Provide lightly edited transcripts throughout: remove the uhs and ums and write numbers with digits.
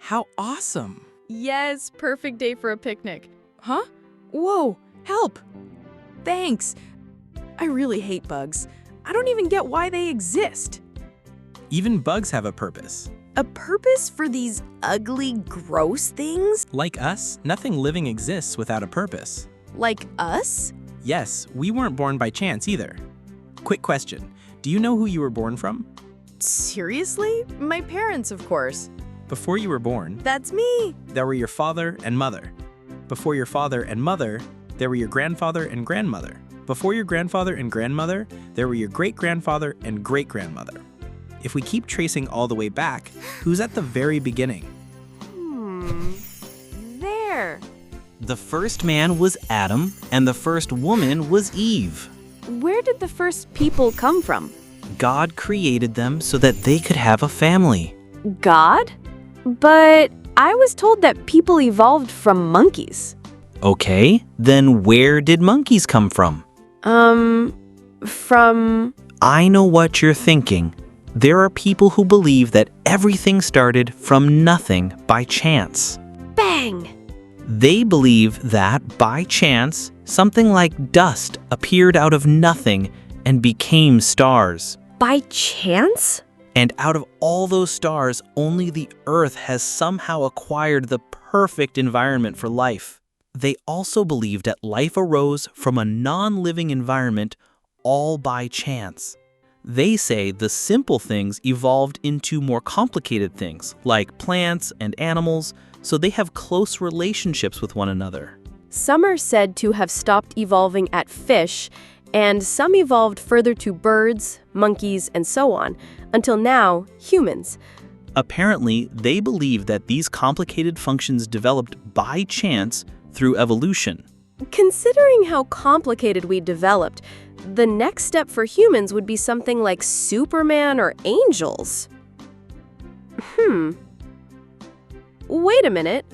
How awesome! Yes, perfect day for a picnic. Huh? Whoa, help! Thanks. I really hate bugs. I don't even get why they exist. Even bugs have a purpose. A purpose for these ugly, gross things? Like us, nothing living exists without a purpose. Like us? Yes, we weren't born by chance either. Quick question. Do you know who you were born from? Seriously? My parents, of course. Before you were born, That's me. there were your father and mother. Before your father and mother, there were your grandfather and grandmother. Before your grandfather and grandmother, there were your great-grandfather and great-grandmother. If we keep tracing all the way back, who's at the very beginning? There. The first man was Adam, and the first woman was Eve. Where did the first people come from? God created them so that they could have a family. God? But I was told that people evolved from monkeys. Okay, then where did monkeys come from? From... I know what you're thinking. There are people who believe that everything started from nothing by chance. Bang! They believe that, by chance, something like dust appeared out of nothing and became stars. By chance? And out of all those stars, only the Earth has somehow acquired the perfect environment for life. They also believe that life arose from a non-living environment all by chance. They say the simple things evolved into more complicated things, like plants and animals, so they have close relationships with one another. Some are said to have stopped evolving at fish, and some evolved further to birds, monkeys, and so on, until now, humans. Apparently, they believe that these complicated functions developed by chance through evolution. Considering how complicated we developed, the next step for humans would be something like Superman or angels. Wait a minute.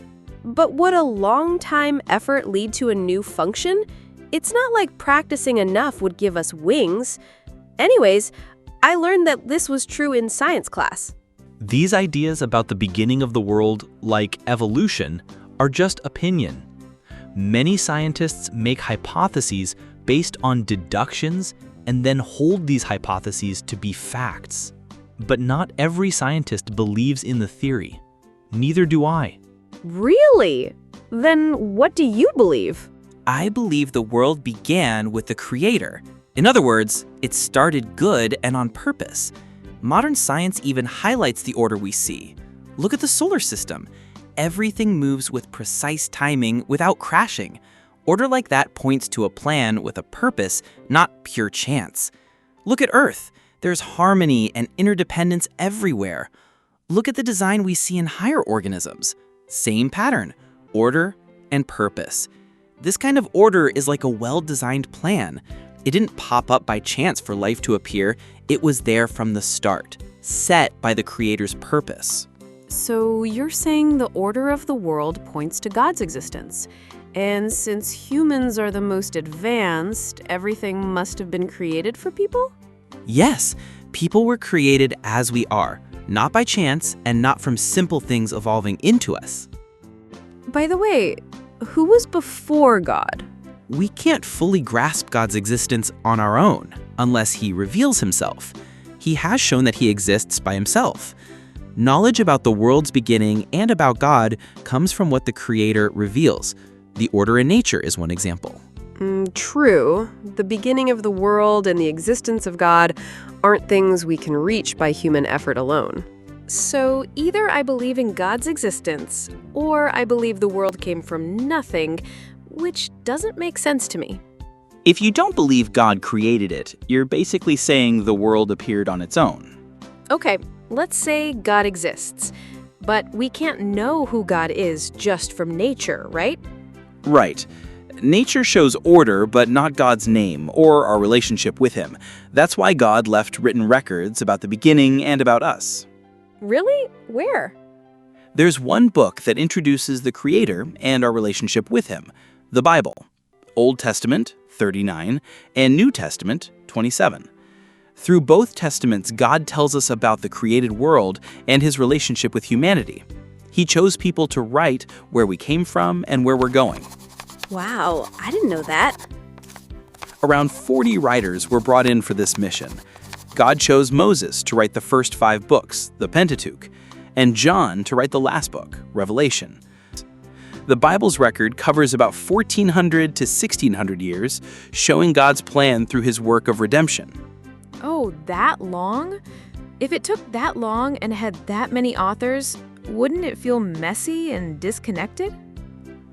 But would a long time effort lead to a new function? It's not like practicing enough would give us wings. Anyways, I learned that this was true in science class. These ideas about the beginning of the world, like evolution, are just opinion. Many scientists make hypotheses based on deductions and then hold these hypotheses to be facts. But not every scientist believes in the theory. Neither do I. Really? Then what do you believe? I believe the world began with the Creator. In other words, it started good and on purpose. Modern science even highlights the order we see. Look at the solar system. Everything moves with precise timing without crashing. Order like that points to a plan with a purpose, not pure chance. Look at Earth. There's harmony and interdependence everywhere. Look at the design we see in higher organisms. Same pattern, order and purpose. This kind of order is like a well-designed plan. It didn't pop up by chance for life to appear. It was there from the start, set by the Creator's purpose. So you're saying the order of the world points to God's existence. And since humans are the most advanced, everything must have been created for people? Yes, people were created as we are, not by chance and not from simple things evolving into us. By the way, who was before God? We can't fully grasp God's existence on our own unless He reveals Himself. He has shown that He exists by Himself. Knowledge about the world's beginning and about God comes from what the Creator reveals. The order in nature is one example. True. The beginning of the world and the existence of God aren't things we can reach by human effort alone. So either I believe in God's existence, or I believe the world came from nothing, which doesn't make sense to me. If you don't believe God created it, you're basically saying the world appeared on its own. Okay, let's say God exists, but we can't know who God is just from nature, right? Right. Nature shows order, but not God's name or our relationship with Him. That's why God left written records about the beginning and about us. Really? Where? There's one book that introduces the Creator and our relationship with Him, the Bible. Old Testament, 39, and New Testament, 27. Through both testaments, God tells us about the created world and His relationship with humanity. He chose people to write where we came from and where we're going. Wow, I didn't know that. Around 40 writers were brought in for this mission. God chose Moses to write the first 5 books, the Pentateuch, and John to write the last book, Revelation. The Bible's record covers about 1,400 to 1,600 years, showing God's plan through his work of redemption. Oh, that long? If it took that long and had that many authors, wouldn't it feel messy and disconnected?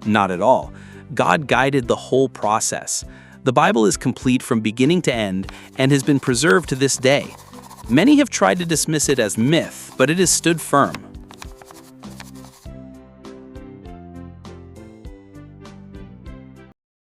Not at all. God guided the whole process. The Bible is complete from beginning to end and has been preserved to this day. Many have tried to dismiss it as myth, but it has stood firm.